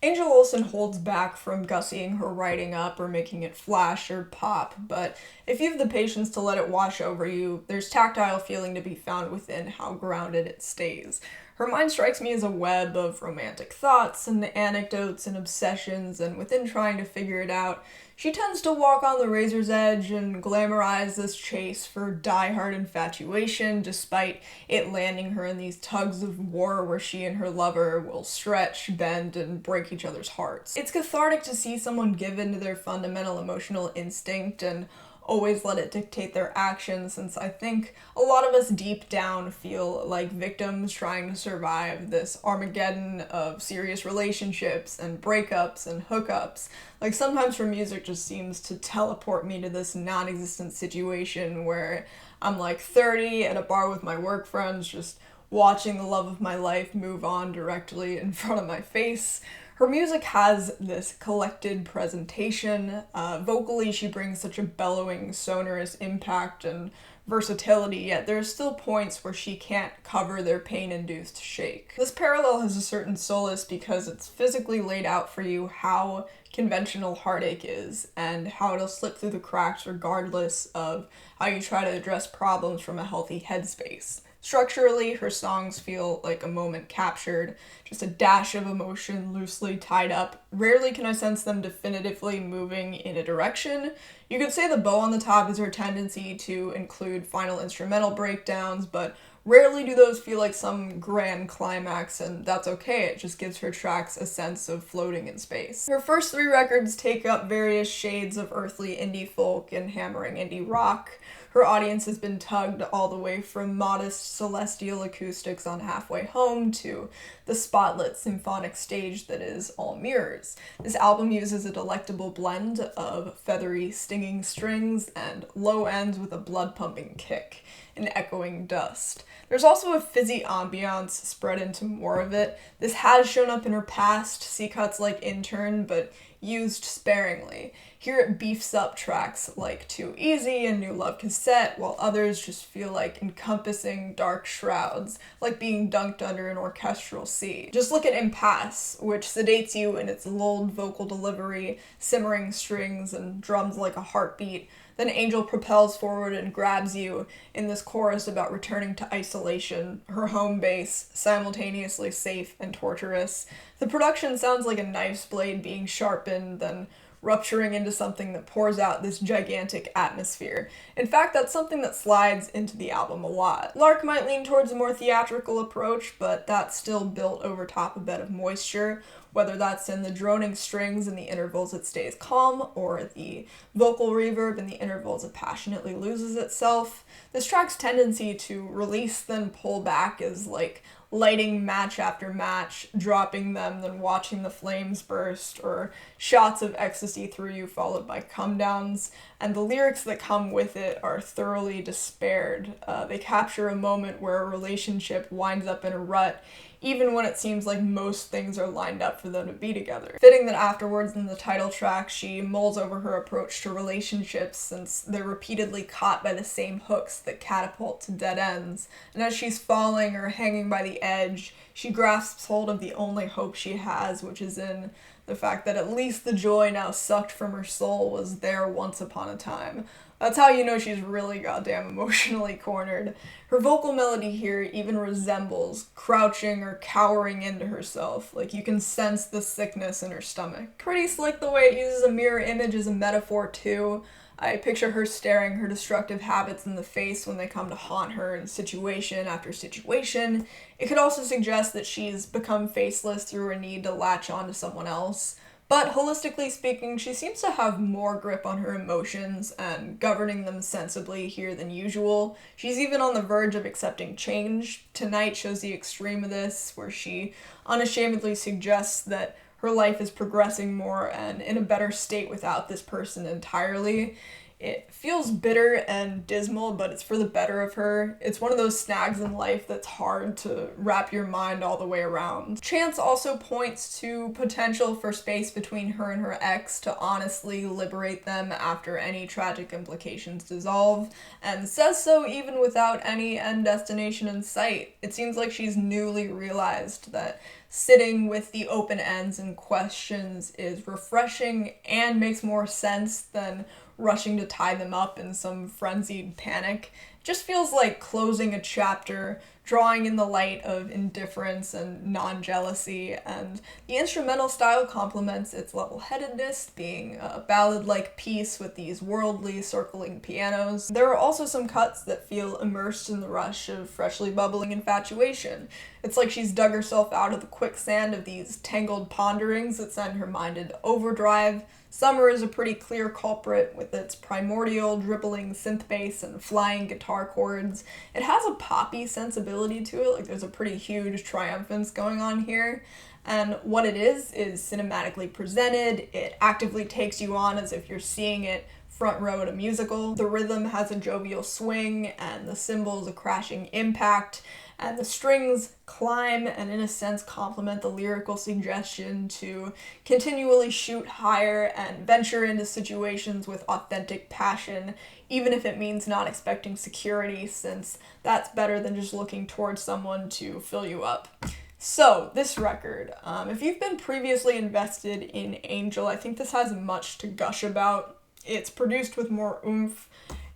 Angel Olsen holds back from gussying her writing up or making it flash or pop, but if you have the patience to let it wash over you, there's tactile feeling to be found within how grounded it stays. Her mind strikes me as a web of romantic thoughts and anecdotes and obsessions, and within trying to figure it out, she tends to walk on the razor's edge and glamorize this chase for die-hard infatuation, despite it landing her in these tugs of war where she and her lover will stretch, bend, and break each other's hearts. It's cathartic to see someone give in to their fundamental emotional instinct and always let it dictate their actions, since I think a lot of us deep down feel like victims trying to survive this Armageddon of serious relationships and breakups and hookups. Like, sometimes her music just seems to teleport me to this non-existent situation where I'm like 30 at a bar with my work friends, just watching the love of my life move on directly in front of my face. Her music has this collected presentation. Vocally, she brings such a bellowing, sonorous impact and versatility, yet there are still points where she can't cover their pain-induced shake. This parallel has a certain solace because it's physically laid out for you how conventional heartache is and how it'll slip through the cracks regardless of how you try to address problems from a healthy headspace. Structurally, her songs feel like a moment captured, just a dash of emotion loosely tied up. Rarely can I sense them definitively moving in a direction. You could say the bow on the top is her tendency to include final instrumental breakdowns, but rarely do those feel like some grand climax, and that's okay, it just gives her tracks a sense of floating in space. Her first three records take up various shades of earthly indie folk and hammering indie rock. Her audience has been tugged all the way from modest celestial acoustics on Halfway Home to the spotlit symphonic stage that is All Mirrors. This album uses a delectable blend of feathery, stinging strings and low ends with a blood-pumping kick and echoing dust. There's also a fizzy ambiance spread into more of it. This has shown up in her past, see cuts like Intern, but used sparingly. Here it beefs up tracks like Too Easy and New Love Cassette, while others just feel like encompassing dark shrouds, like being dunked under an orchestral sea. Just look at Impasse, which sedates you in its lulled vocal delivery, simmering strings, and drums like a heartbeat. Then Angel propels forward and grabs you in this chorus about returning to isolation, her home base, simultaneously safe and torturous. The production sounds like a knife's blade being sharpened, then rupturing into something that pours out this gigantic atmosphere. In fact, that's something that slides into the album a lot. Lark might lean towards a more theatrical approach, but that's still built over top a bed of moisture, whether that's in the droning strings in the intervals it stays calm, or the vocal reverb in the intervals it passionately loses itself. This track's tendency to release then pull back is like lighting match after match, dropping them, then watching the flames burst, or shots of ecstasy through you followed by come downs, and the lyrics that come with it are thoroughly despaired. They capture a moment where a relationship winds up in a rut, even when it seems like most things are lined up for them to be together. Fitting that afterwards in the title track, she mulls over her approach to relationships since they're repeatedly caught by the same hooks that catapult to dead ends. And as she's falling or hanging by the edge, she grasps hold of the only hope she has, which is in the fact that at least the joy now sucked from her soul was there once upon a time. That's how you know she's really goddamn emotionally cornered. Her vocal melody here even resembles crouching or cowering into herself, like you can sense the sickness in her stomach. Pretty slick the way it uses a mirror image as a metaphor too. I picture her staring her destructive habits in the face when they come to haunt her in situation after situation. It could also suggest that she's become faceless through her need to latch on to someone else. But holistically speaking, she seems to have more grip on her emotions and governing them sensibly here than usual. She's even on the verge of accepting change. Tonight shows the extreme of this, where she unashamedly suggests that her life is progressing more and in a better state without this person entirely. It feels bitter and dismal, but it's for the better of her. It's one of those snags in life that's hard to wrap your mind all the way around. Chance also points to potential for space between her and her ex to honestly liberate them after any tragic implications dissolve, and says so even without any end destination in sight. It seems like she's newly realized that sitting with the open ends and questions is refreshing and makes more sense than rushing to tie them up in some frenzied panic. It just feels like closing a chapter, drawing in the light of indifference and non-jealousy, and the instrumental style complements its level-headedness, being a ballad-like piece with these worldly circling pianos. There are also some cuts that feel immersed in the rush of freshly bubbling infatuation. It's like she's dug herself out of the quicksand of these tangled ponderings that send her mind into overdrive. Summer is a pretty clear culprit with its primordial dribbling synth bass and flying guitar chords. It has a poppy sensibility to it, like there's a pretty huge triumphance going on here. And what it is cinematically presented. It actively takes you on as if you're seeing it front row at a musical. The rhythm has a jovial swing, and the cymbals a crashing impact, and the strings climb and in a sense complement the lyrical suggestion to continually shoot higher and venture into situations with authentic passion, even if it means not expecting security, since that's better than just looking towards someone to fill you up. So, this record, if you've been previously invested in Angel, I think this has much to gush about. It's produced with more oomph,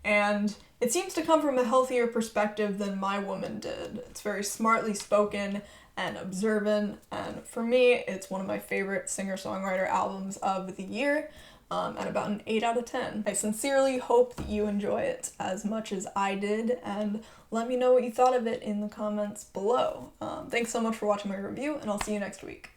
and it seems to come from a healthier perspective than My Woman did. It's very smartly spoken and observant, and for me, it's one of my favorite singer-songwriter albums of the year, at about an 8 out of 10. I sincerely hope that you enjoy it as much as I did, and let me know what you thought of it in the comments below. Thanks so much for watching my review, and I'll see you next week.